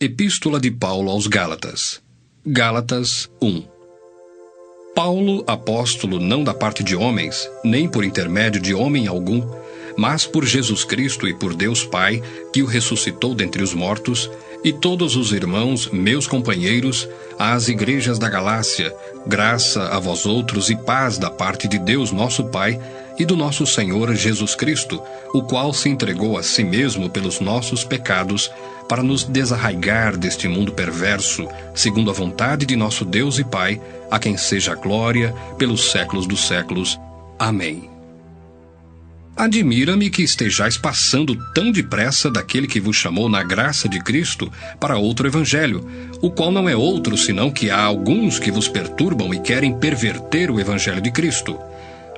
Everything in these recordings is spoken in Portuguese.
Epístola de Paulo aos Gálatas. Gálatas 1. Paulo, apóstolo não da parte de homens, nem por intermédio de homem algum, mas por Jesus Cristo e por Deus Pai, que o ressuscitou dentre os mortos, e todos os irmãos, meus companheiros, às igrejas da Galácia, graça a vós outros e paz da parte de Deus nosso Pai e do nosso Senhor Jesus Cristo, o qual se entregou a si mesmo pelos nossos pecados, para nos desarraigar deste mundo perverso, segundo a vontade de nosso Deus e Pai, a quem seja a glória pelos séculos dos séculos. Amém. Admira-me que estejais passando tão depressa daquele que vos chamou na graça de Cristo para outro evangelho, o qual não é outro senão que há alguns que vos perturbam e querem perverter o evangelho de Cristo.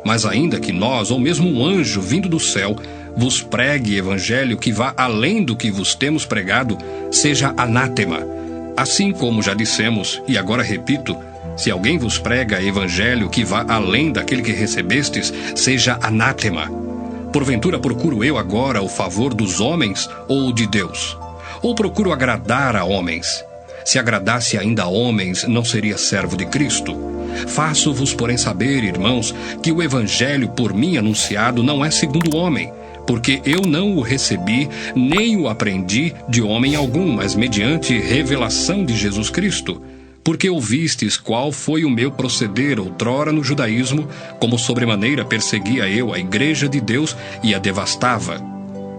Mas ainda que nós, ou mesmo um anjo vindo do céu, vos pregue evangelho que vá além do que vos temos pregado, seja anátema. Assim como já dissemos, e agora repito, se alguém vos prega evangelho que vá além daquele que recebestes, seja anátema. Porventura procuro eu agora o favor dos homens ou de Deus? Ou procuro agradar a homens? Se agradasse ainda a homens, não seria servo de Cristo. Faço-vos, porém, saber, irmãos, que o evangelho por mim anunciado não é segundo o homem, porque eu não o recebi, nem o aprendi de homem algum, mas mediante revelação de Jesus Cristo. Porque ouvistes qual foi o meu proceder outrora no judaísmo, como sobremaneira perseguia eu a igreja de Deus e a devastava.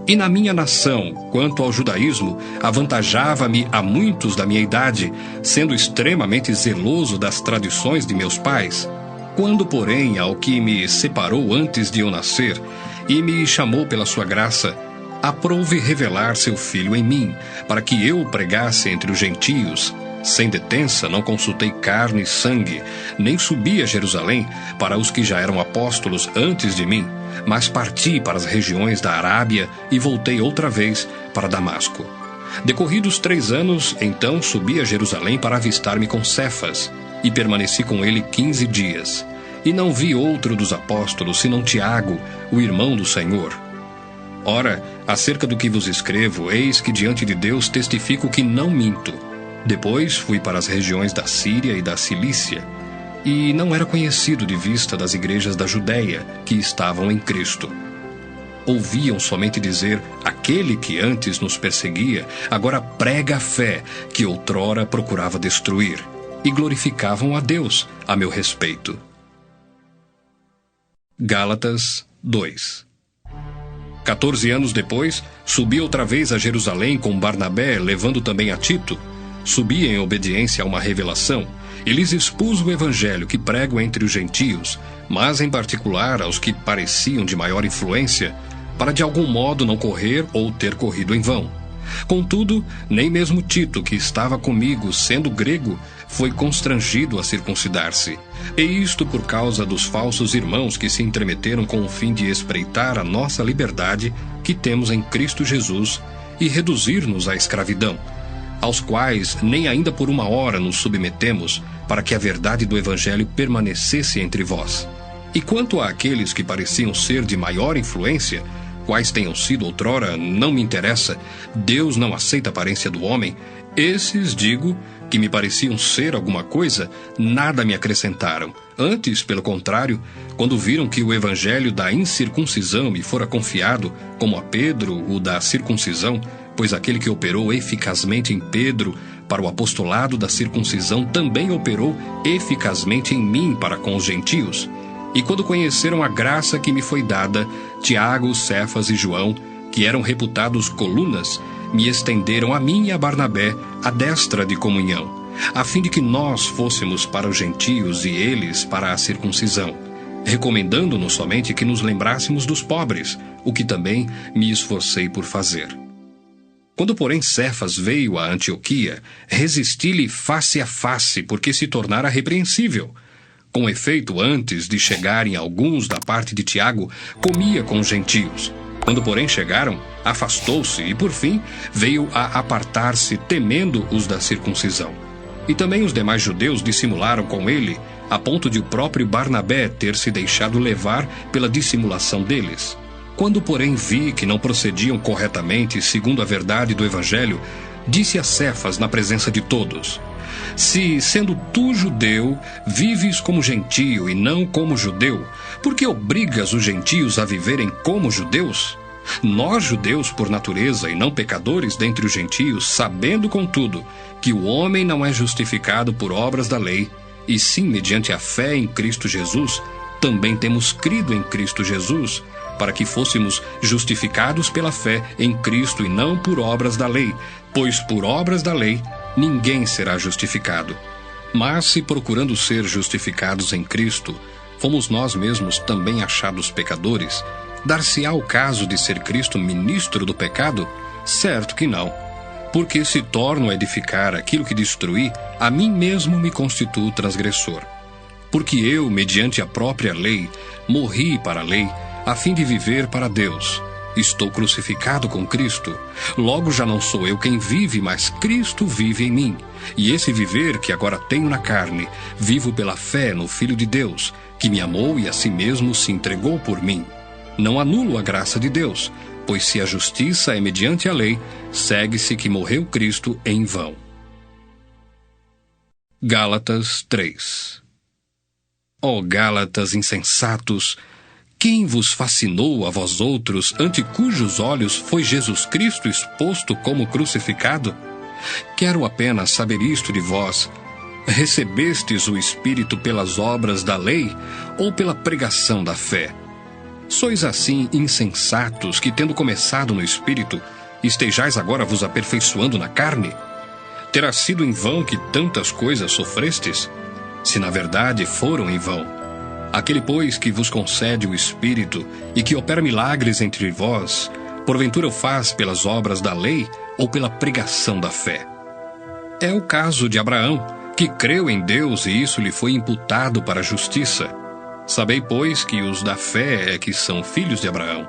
E na minha nação, quanto ao judaísmo, avantajava-me a muitos da minha idade, sendo extremamente zeloso das tradições de meus pais. Quando, porém, ao que me separou antes de eu nascer, e me chamou pela sua graça, aprouve revelar seu Filho em mim, para que eu o pregasse entre os gentios. Sem detença, não consultei carne e sangue, nem subi a Jerusalém para os que já eram apóstolos antes de mim, mas parti para as regiões da Arábia e voltei outra vez para Damasco. Decorridos 3 anos, então subi a Jerusalém para avistar-me com Cefas, e permaneci com ele 15 dias. E não vi outro dos apóstolos, senão Tiago, o irmão do Senhor. Ora, acerca do que vos escrevo, eis que diante de Deus testifico que não minto. Depois fui para as regiões da Síria e da Cilícia, e não era conhecido de vista das igrejas da Judéia, que estavam em Cristo. Ouviam somente dizer, aquele que antes nos perseguia, agora prega a fé, que outrora procurava destruir, e glorificavam a Deus a meu respeito. Gálatas 2. 14 anos depois, subi outra vez a Jerusalém com Barnabé, levando também a Tito. Subi em obediência a uma revelação, e lhes expus o evangelho que prego entre os gentios, mas em particular aos que pareciam de maior influência, para de algum modo não correr ou ter corrido em vão. Contudo, nem mesmo Tito, que estava comigo, sendo grego, foi constrangido a circuncidar-se. E isto por causa dos falsos irmãos que se entremeteram com o fim de espreitar a nossa liberdade que temos em Cristo Jesus e reduzir-nos à escravidão, aos quais nem ainda por uma hora nos submetemos, para que a verdade do Evangelho permanecesse entre vós. E quanto àqueles que pareciam ser de maior influência, quais tenham sido outrora, não me interessa, Deus não aceita a aparência do homem, esses, digo, que me pareciam ser alguma coisa, nada me acrescentaram. Antes, pelo contrário, quando viram que o evangelho da incircuncisão me fora confiado, como a Pedro o da circuncisão, pois aquele que operou eficazmente em Pedro para o apostolado da circuncisão também operou eficazmente em mim para com os gentios. E quando conheceram a graça que me foi dada, Tiago, Cefas e João, que eram reputados colunas, me estenderam a mim e a Barnabé a destra de comunhão, a fim de que nós fôssemos para os gentios e eles para a circuncisão, recomendando-nos somente que nos lembrássemos dos pobres, o que também me esforcei por fazer. Quando, porém, Cefas veio a Antioquia, resisti-lhe face a face, porque se tornara repreensível. Com efeito, antes de chegarem alguns da parte de Tiago, comia com os gentios. Quando, porém, chegaram, afastou-se e, por fim, veio a apartar-se, temendo os da circuncisão. E também os demais judeus dissimularam com ele, a ponto de o próprio Barnabé ter se deixado levar pela dissimulação deles. Quando, porém, vi que não procediam corretamente segundo a verdade do Evangelho, disse a Cefas na presença de todos: Se, sendo tu judeu, vives como gentio e não como judeu, por que obrigas os gentios a viverem como judeus? Nós, judeus por natureza e não pecadores dentre os gentios, sabendo, contudo, que o homem não é justificado por obras da lei, e sim mediante a fé em Cristo Jesus, também temos crido em Cristo Jesus, para que fôssemos justificados pela fé em Cristo e não por obras da lei, pois por obras da lei ninguém será justificado. Mas se procurando ser justificados em Cristo, fomos nós mesmos também achados pecadores, dar-se-á o caso de ser Cristo ministro do pecado? Certo que não. Porque se torno a edificar aquilo que destruí, a mim mesmo me constituo transgressor. Porque eu, mediante a própria lei, morri para a lei, a fim de viver para Deus. Estou crucificado com Cristo. Logo já não sou eu quem vive, mas Cristo vive em mim. E esse viver que agora tenho na carne, vivo pela fé no Filho de Deus, que me amou e a si mesmo se entregou por mim. Não anulo a graça de Deus, pois se a justiça é mediante a lei, segue-se que morreu Cristo em vão. Gálatas 3. Ó Gálatas insensatos, quem vos fascinou a vós outros, ante cujos olhos foi Jesus Cristo exposto como crucificado? Quero apenas saber isto de vós: recebestes o Espírito pelas obras da lei ou pela pregação da fé? Sois assim insensatos que, tendo começado no Espírito, estejais agora vos aperfeiçoando na carne? Terá sido em vão que tantas coisas sofrestes? Se na verdade foram em vão. Aquele, pois, que vos concede o Espírito e que opera milagres entre vós, porventura o faz pelas obras da lei ou pela pregação da fé? É o caso de Abraão, que creu em Deus e isso lhe foi imputado para a justiça. Sabei, pois, que os da fé é que são filhos de Abraão.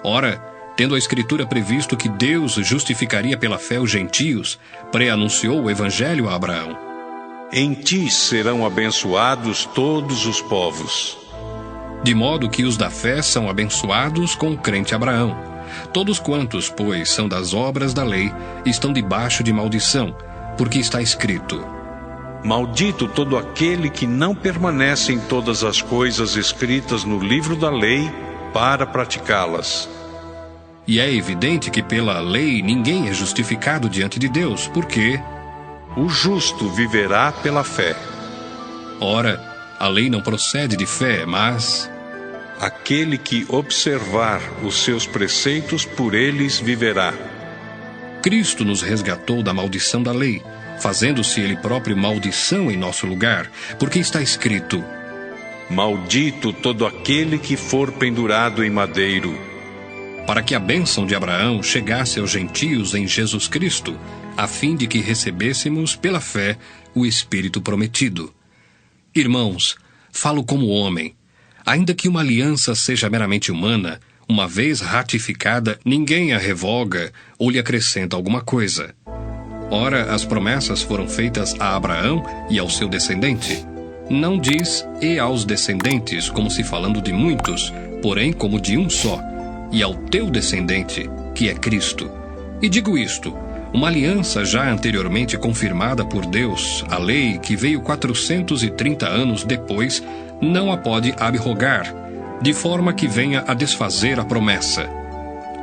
Ora, tendo a Escritura previsto que Deus justificaria pela fé os gentios, pré-anunciou o Evangelho a Abraão. Em ti serão abençoados todos os povos. De modo que os da fé são abençoados com o crente Abraão. Todos quantos, pois, são das obras da lei, estão debaixo de maldição, porque está escrito: Maldito todo aquele que não permanece em todas as coisas escritas no livro da lei para praticá-las. E é evidente que pela lei ninguém é justificado diante de Deus, porque o justo viverá pela fé. Ora, a lei não procede de fé, mas aquele que observar os seus preceitos, por eles viverá. Cristo nos resgatou da maldição da lei, fazendo-se ele próprio maldição em nosso lugar, porque está escrito: Maldito todo aquele que for pendurado em madeiro. Para que a bênção de Abraão chegasse aos gentios em Jesus Cristo, a fim de que recebêssemos pela fé o Espírito prometido. Irmãos, falo como homem. Ainda que uma aliança seja meramente humana, uma vez ratificada, ninguém a revoga ou lhe acrescenta alguma coisa. Ora, as promessas foram feitas a Abraão e ao seu descendente. Não diz "e aos descendentes", como se falando de muitos, porém como de um só, e ao teu descendente, que é Cristo. E digo isto: uma aliança já anteriormente confirmada por Deus, a lei que veio 430 anos depois, não a pode abrogar, de forma que venha a desfazer a promessa.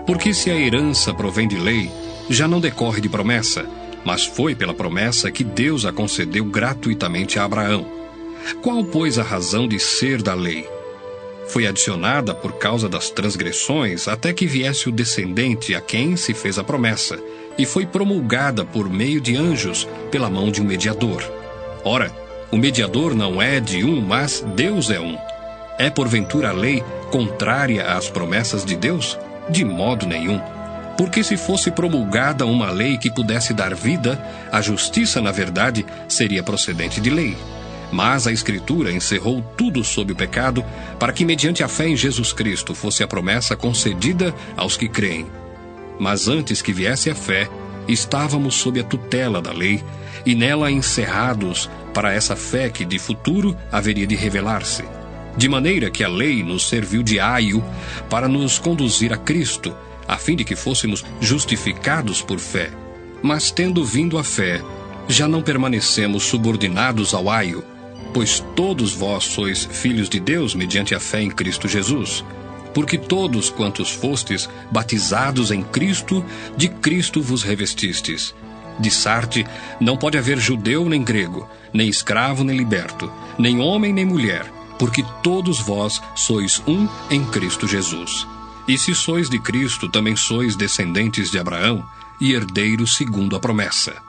Porque se a herança provém de lei, já não decorre de promessa, mas foi pela promessa que Deus a concedeu gratuitamente a Abraão. Qual, pois, a razão de ser da lei? Foi adicionada por causa das transgressões até que viesse o descendente a quem se fez a promessa, e foi promulgada por meio de anjos pela mão de um mediador. Ora, o mediador não é de um, mas Deus é um. É porventura a lei contrária às promessas de Deus? De modo nenhum. Porque se fosse promulgada uma lei que pudesse dar vida, a justiça, na verdade, seria procedente de lei. Mas a Escritura encerrou tudo sob o pecado, para que mediante a fé em Jesus Cristo fosse a promessa concedida aos que creem. Mas antes que viesse a fé, estávamos sob a tutela da lei, e nela encerrados para essa fé que de futuro haveria de revelar-se. De maneira que a lei nos serviu de aio para nos conduzir a Cristo, a fim de que fôssemos justificados por fé. Mas tendo vindo a fé, já não permanecemos subordinados ao aio, pois todos vós sois filhos de Deus mediante a fé em Cristo Jesus. Porque todos quantos fostes batizados em Cristo, de Cristo vos revestistes. De Sarte, não pode haver judeu nem grego, nem escravo nem liberto, nem homem nem mulher, porque todos vós sois um em Cristo Jesus. E se sois de Cristo, também sois descendentes de Abraão e herdeiros segundo a promessa.